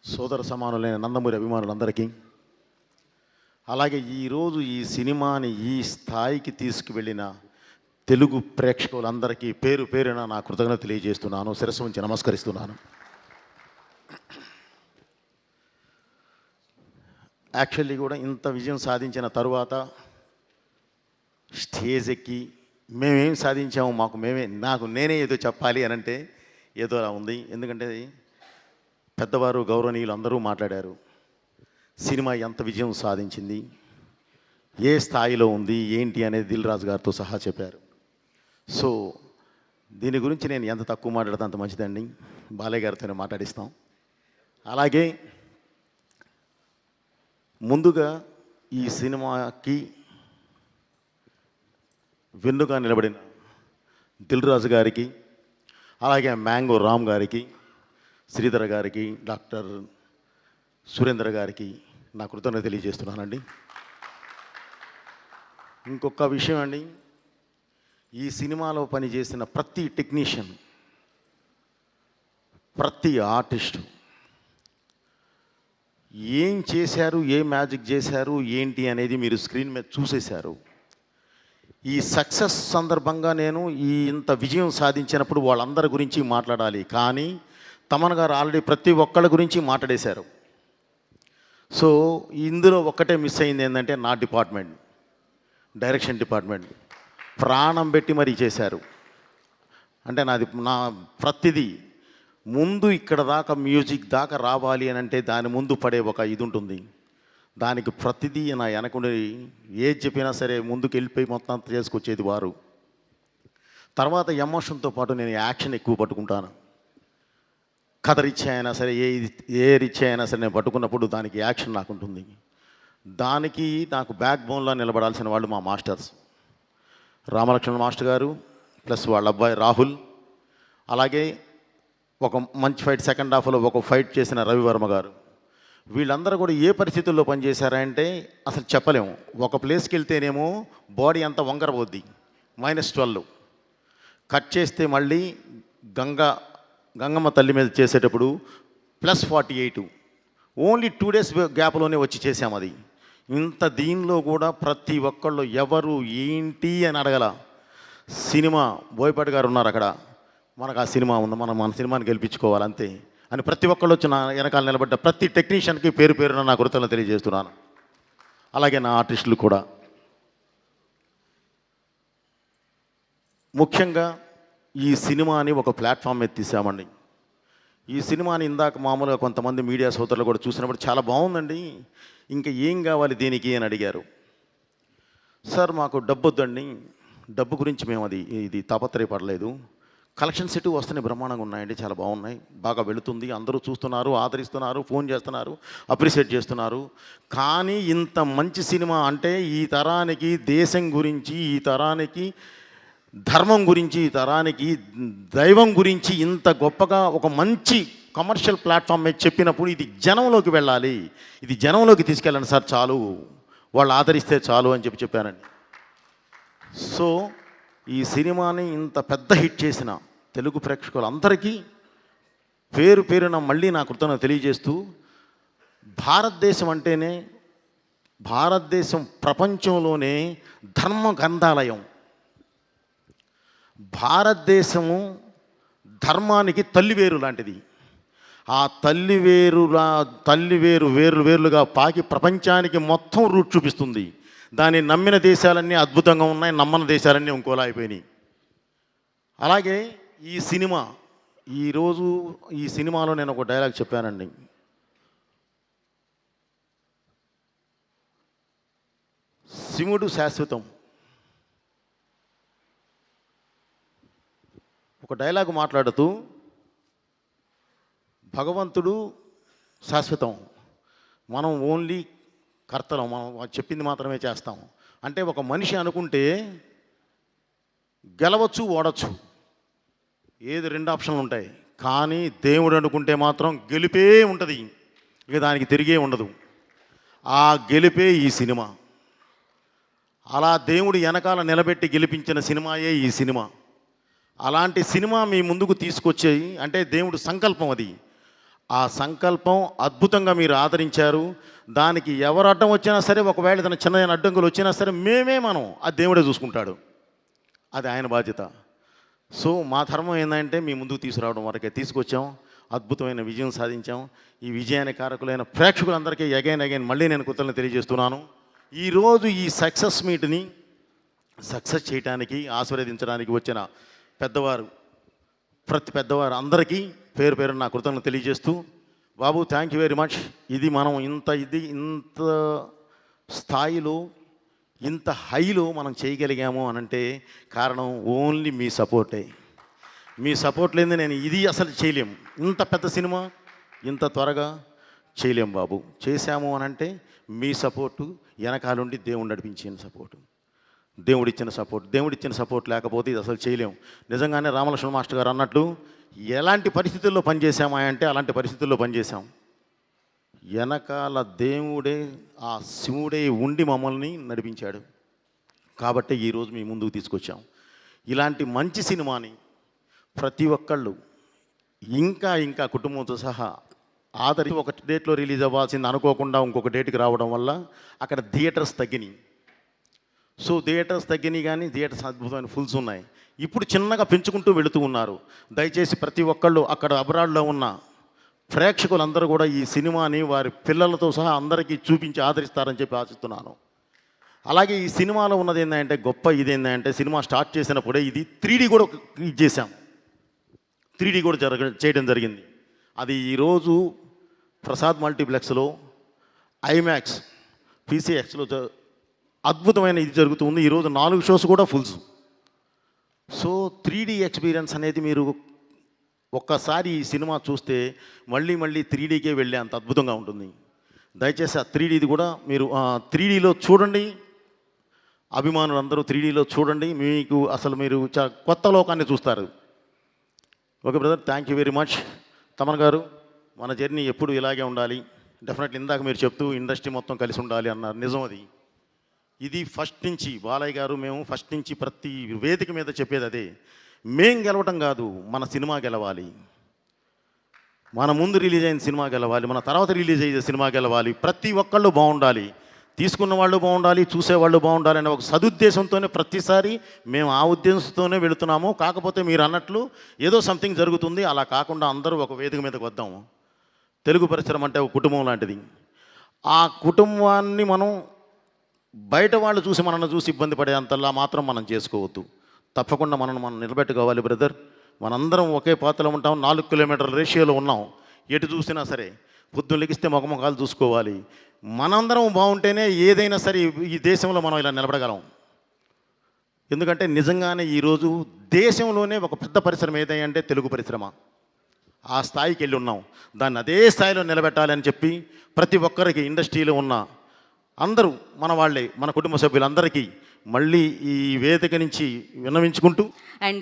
సోదర సమానులైన నందమూరి అభిమానులందరికీ, అలాగే ఈరోజు ఈ సినిమాని ఈ స్థాయికి తీసుకువెళ్ళిన తెలుగు ప్రేక్షకులందరికీ పేరు పేరున నా కృతజ్ఞత తెలియజేస్తున్నాను. శిరస్సు ఉంచి నమస్కరిస్తున్నాను. యాక్చువల్లీ కూడా ఇంత విజయం సాధించిన తరువాత స్టేజ్ ఎక్కి మేమేం సాధించాము, నాకు నేనే ఏదో చెప్పాలి అని అంటే ఏదో అలా ఉంది. ఎందుకంటే పెద్దవారు గౌరవనీయులు అందరూ మాట్లాడారు. సినిమా ఎంత విజయం సాధించింది, ఏ స్థాయిలో ఉంది, ఏంటి అనేది దిల్ రాజు గారితో సహా చెప్పారు. సో దీని గురించి నేను ఎంత తక్కువ మాట్లాడితే అంత మంచిదండి. బాలయ్య గారితోనే మాట్లాడిస్తాం. అలాగే ముందుగా ఈ సినిమాకి వెన్నుగా నిలబడిన దిల్ రాజు గారికి, అలాగే మ్యాంగో రామ్ గారికి, శ్రీధర్ గారికి, డాక్టర్ సురేంద్ర గారికి నా కృతజ్ఞత తెలియజేస్తున్నానండి. ఇంకొక విషయం అండి, ఈ సినిమాలో పనిచేసిన ప్రతి టెక్నీషియన్, ప్రతి ఆర్టిస్టు ఏం చేశారు, ఏ మ్యాజిక్ చేశారు, ఏంటి అనేది మీరు స్క్రీన్ మీద చూసేశారు. ఈ సక్సెస్ సందర్భంగా నేను ఇంత విజయం సాధించినప్పుడు వాళ్ళందరి గురించి మాట్లాడాలి, కానీ తమన్ గారు ఆల్రెడీ ప్రతి ఒక్కళ్ళ గురించి మాట్లాడేశారు. సో ఇందులో ఒక్కటే మిస్ అయింది ఏంటంటే నా డిపార్ట్మెంట్, డైరెక్షన్ డిపార్ట్మెంట్ ప్రాణం పెట్టి మరీ చేశారు. అంటే నా ప్రతిదీ ముందు ఇక్కడ దాకా మ్యూజిక్ దాకా రావాలి అని అంటే దాని ముందు పడే ఒక ఇది ఉంటుంది. దానికి ప్రతిదీ నా వెనకుండి ఏది చెప్పినా సరే ముందుకు వెళ్ళిపోయి మొత్తం అంతా చేసుకొచ్చేది వారు. తర్వాత ఎమోషన్తో పాటు నేను యాక్షన్ ఎక్కువ పట్టుకుంటాను. కథ రిచ్ అయినా సరే, ఏ రిచ్ అయినా సరే నేను పట్టుకున్నప్పుడు దానికి యాక్షన్ నాకు ఉంటుంది. దానికి నాకు బ్యాక్ బోన్లో నిలబడాల్సిన వాళ్ళు మా మాస్టర్స్ రామలక్ష్మణ్ మాస్టర్ గారు, ప్లస్ వాళ్ళ అబ్బాయి రాహుల్, అలాగే ఒక మంచి ఫైట్ సెకండ్ హాఫ్లో ఒక ఫైట్ చేసిన రవివర్మ గారు. వీళ్ళందరూ కూడా ఏ పరిస్థితుల్లో పనిచేశారంటే అసలు చెప్పలేము. ఒక ప్లేస్కి వెళ్తేనేమో బాడీ అంతా వంకరపోద్ది, -12 కట్ చేస్తే మళ్ళీ గంగమ్మ తల్లి మీద చేసేటప్పుడు +48, ఓన్లీ 2 days గ్యాప్లోనే వచ్చి చేసాము అది. ఇంత దీనిలో కూడా ప్రతి ఒక్కళ్ళు ఎవరు ఏంటి అని అడగల. సినిమా బోయపాటి గారు ఉన్నారు అక్కడ, మనకు ఆ సినిమా ఉంది, మన సినిమాని గెలిపించుకోవాలి అంతే అని ప్రతి ఒక్కళ్ళు వచ్చి నా వెనకాల నిలబడ్డ ప్రతి టెక్నీషియన్కి పేరు పేరున నా కృతజ్ఞతలు తెలియజేస్తున్నాను. అలాగే నా ఆర్టిస్టులు కూడా. ముఖ్యంగా ఈ సినిమాని ఒక ప్లాట్ఫామ్ మీద తీసామండి. ఈ సినిమాని ఇందాక మామూలుగా కొంతమంది మీడియా సోదరులు కూడా చూసినప్పుడు చాలా బాగుందండి, ఇంకా ఏం కావాలి దీనికి అని అడిగారు. సార్ మాకు డబ్బు వద్దండి, డబ్బు గురించి మేము ఇది తాపత్రయపడలేదు. కలెక్షన్స్ ఎటు వస్తున్నాయి, బ్రహ్మాండంగా ఉన్నాయండి, చాలా బాగున్నాయి, బాగా వెళుతుంది, అందరూ చూస్తున్నారు, ఆదరిస్తున్నారు, ఫోన్ చేస్తున్నారు, అప్రిషియేట్ చేస్తున్నారు. కానీ ఇంత మంచి సినిమా అంటే ఈ తరానికి దేశం గురించి, ఈ తరానికి ధర్మం గురించి, ఈ తరానికి దైవం గురించి ఇంత గొప్పగా ఒక మంచి కమర్షియల్ ప్లాట్ఫామ్ మీద చెప్పినప్పుడు ఇది జనంలోకి వెళ్ళాలి, ఇది జనంలోకి తీసుకెళ్ళండి సార్, చాలు వాళ్ళు ఆదరిస్తే చాలు అని చెప్పానండి. సో ఈ సినిమాని ఇంత పెద్ద హిట్ చేసిన తెలుగు ప్రేక్షకులందరికీ పేరు పేరున మళ్ళీ నా కృతజ్ఞత తెలియజేస్తూ, భారతదేశం అంటేనే, భారతదేశం ప్రపంచంలోనే ధర్మ గ్రంథాలయం. భారతదేశము ధర్మానికి తల్లివేరు లాంటిది. ఆ వేరులుగా పాకి ప్రపంచానికి మొత్తం రూట్ చూపిస్తుంది. దాన్ని నమ్మిన దేశాలన్నీ అద్భుతంగా ఉన్నాయి, నమ్మని దేశాలన్నీ ఇంకోలా అయిపోయినాయి. అలాగే ఈ సినిమా, ఈరోజు ఈ సినిమాలో నేను ఒక డైలాగ్ చెప్పానండి. శివుడు శాశ్వతం. ఒక డైలాగ్ మాట్లాడుతూ భగవంతుడు శాశ్వతం, మనం ఓన్లీ కర్తలం, మనం చెప్పింది మాత్రమే చేస్తాం. అంటే ఒక మనిషి అనుకుంటే గెలవచ్చు, ఓడచ్చు, ఏది 2 ఆప్షన్లు ఉంటాయి. కానీ దేవుడు అనుకుంటే మాత్రం గెలిపే ఉంటుంది, ఇక దానికి తిరిగే ఉండదు. ఆ గెలిపే ఈ సినిమా. అలా దేవుడు వెనకాల నిలబెట్టి గెలిపించిన సినిమాయే ఈ సినిమా. అలాంటి సినిమా మీ ముందుకు తీసుకొచ్చేయి అంటే దేవుడు సంకల్పం అది. ఆ సంకల్పం అద్భుతంగా మీరు ఆదరించారు. దానికి ఎవరు అడ్డం వచ్చినా సరే, ఒకవేళ ఏదైనా చిన్న అడ్డంకులు వచ్చినా సరే మనం అది దేవుడే చూసుకుంటాడు. అది ఆయన బాధ్యత. సో మా ధర్మం ఏంటంటే మీ ముందుకు తీసుకురావడం వరకే తీసుకొచ్చాం. అద్భుతమైన విజయం సాధించాం. ఈ విజయానికి కారకులైన ప్రేక్షకులందరికీ అగైన్ మళ్ళీ నేను కృతజ్ఞతలు తెలియజేస్తున్నాను. ఈరోజు ఈ సక్సెస్ మీట్ని సక్సెస్ చేయడానికి ఆశీర్వదించడానికి వచ్చిన పెద్దవారు, ప్రతి పెద్దవారు అందరికీ పేరు పేరు నా కృతజ్ఞతలు తెలియజేస్తూ, బాబు థ్యాంక్ యూ వెరీ మచ్. ఇది మనం ఇంత స్థాయిలో ఇంత హైలో మనం చేయగలిగాము అనంటే కారణం ఓన్లీ మీ సపోర్టే. మీ సపోర్ట్ లేని నేను ఇది అసలు చేయలేము. ఇంత పెద్ద సినిమా ఇంత త్వరగా చేయలేం బాబు. చేశాము అనంటే మీ సపోర్టు, వెనకాలండి దేవుడు నడిపించిన సపోర్టు, దేవుడిచ్చిన సపోర్ట్ లేకపోతే ఇది అసలు చేయలేము. నిజంగానే రామలక్ష్మణ మాస్టర్ గారు అన్నట్లు ఎలాంటి పరిస్థితుల్లో పనిచేసామా అంటే అలాంటి పరిస్థితుల్లో పనిచేసాం. వెనకాల దేవుడే, ఆ శివుడే ఉండి మమ్మల్ని నడిపించాడు. కాబట్టి ఈరోజు మీ ముందుకు తీసుకొచ్చాం. ఇలాంటి మంచి సినిమాని ప్రతి ఒక్కళ్ళు ఇంకా కుటుంబంతో సహా ఆదరించి ఒక డేట్లో రిలీజ్ అవ్వాల్సింది అనుకోకుండా ఇంకొక డేట్కి రావడం వల్ల అక్కడ థియేటర్స్ తగ్గినాయి. సో థియేటర్స్ తగ్గినాయి, కానీ థియేటర్స్ అద్భుతమైన ఫుల్స్ ఉన్నాయి. ఇప్పుడు చిన్నగా పెంచుకుంటూ వెళుతూ ఉన్నారు. దయచేసి ప్రతి ఒక్కళ్ళు అక్కడ అబ్రాడ్లో ఉన్న ప్రేక్షకులందరూ కూడా ఈ సినిమాని వారి పిల్లలతో సహా అందరికీ చూపించి ఆదరిస్తారని చెప్పి ఆశిస్తున్నాను. అలాగే ఈ సినిమాలో ఉన్నది ఏంటంటే గొప్ప ఇదేంటంటే, సినిమా స్టార్ట్ చేసినప్పుడే ఇది 3D కూడా ఇది చేశాం. 3D కూడా చేయడం జరిగింది. అది ఈరోజు ప్రసాద్ మల్టీప్లెక్స్లో, ఐమాక్స్, PCXలో అద్భుతమైన ఇది జరుగుతుంది. ఈరోజు 4 షోస్ కూడా ఫుల్స్. సో 3D ఎక్స్పీరియన్స్ అనేది మీరు ఒక్కసారి ఈ సినిమా చూస్తే మళ్ళీ 3Dకే వెళ్ళే అంత అద్భుతంగా ఉంటుంది. దయచేసి ఆ 3Dది కూడా మీరు 3Dలో చూడండి. అభిమానులు అందరూ 3Dలో చూడండి. మీకు అసలు మీరు కొత్త లోకాన్ని చూస్తారు. Okay brother, thank you very much. Thaman గారు, మన జర్నీ ఎప్పుడు ఇలాగే ఉండాలి. డెఫినెట్లీ ఇందాక మీరు చెప్తూ ఇండస్ట్రీ మొత్తం కలిసి ఉండాలి అన్నారు. నిజం అది. ఇది ఫస్ట్ నుంచి బాలయ్య గారు, మేము ఫస్ట్ నుంచి ప్రతి వేదిక మీద చెప్పేది అదే. మేం గెలవటం కాదు, మన సినిమా గెలవాలి. మన ముందు రిలీజ్ అయిన సినిమా గెలవాలి, మన తర్వాత రిలీజ్ అయ్యే సినిమా గెలవాలి. ప్రతి ఒక్కళ్ళు బాగుండాలి, తీసుకున్న వాళ్ళు బాగుండాలి, చూసేవాళ్ళు బాగుండాలి అనే ఒక సదుద్దేశంతోనే ప్రతిసారి మేము ఆ ఉద్దేశంతోనే వెళుతున్నాము. కాకపోతే మీరు అన్నట్లు ఏదో సంథింగ్ జరుగుతుంది. అలా కాకుండా అందరూ ఒక వేదిక మీదకి వద్దాము. తెలుగు పరిశ్రమ అంటే ఒక కుటుంబం లాంటిది. ఆ కుటుంబాన్ని మనం బయట వాళ్ళు చూసి మనల్ని చూసి ఇబ్బంది పడేంతలా మాత్రం మనం చేసుకోవద్దు. తప్పకుండా మనం నిలబెట్టుకోవాలి బ్రదర్. మనందరం ఒకే పాత్రలో ఉంటాం. 4 కిలోమీటర్ల రేషియోలో ఉన్నాం. ఎటు చూసినా సరే పొద్దున్న లెగిస్తే మొఖముఖాలు చూసుకోవాలి. మనందరం బాగుంటేనే ఏదైనా సరే ఈ దేశంలో మనం ఇలా నిలబడగలం. ఎందుకంటే నిజంగానే ఈరోజు దేశంలోనే ఒక పెద్ద పరిశ్రమ ఏదంటే తెలుగు పరిశ్రమ. ఆ స్థాయికి వెళ్ళి ఉన్నాం. దాన్ని అదే స్థాయిలో నిలబెట్టాలని చెప్పి ప్రతి ఒక్కరికి ఇండస్ట్రీలో ఉన్న అందరూ మన వాళ్ళే, మన కుటుంబ సభ్యులందరికీ మళ్ళీ ఈ వేదిక నుంచి విన్నవించుకుంటూ అండ్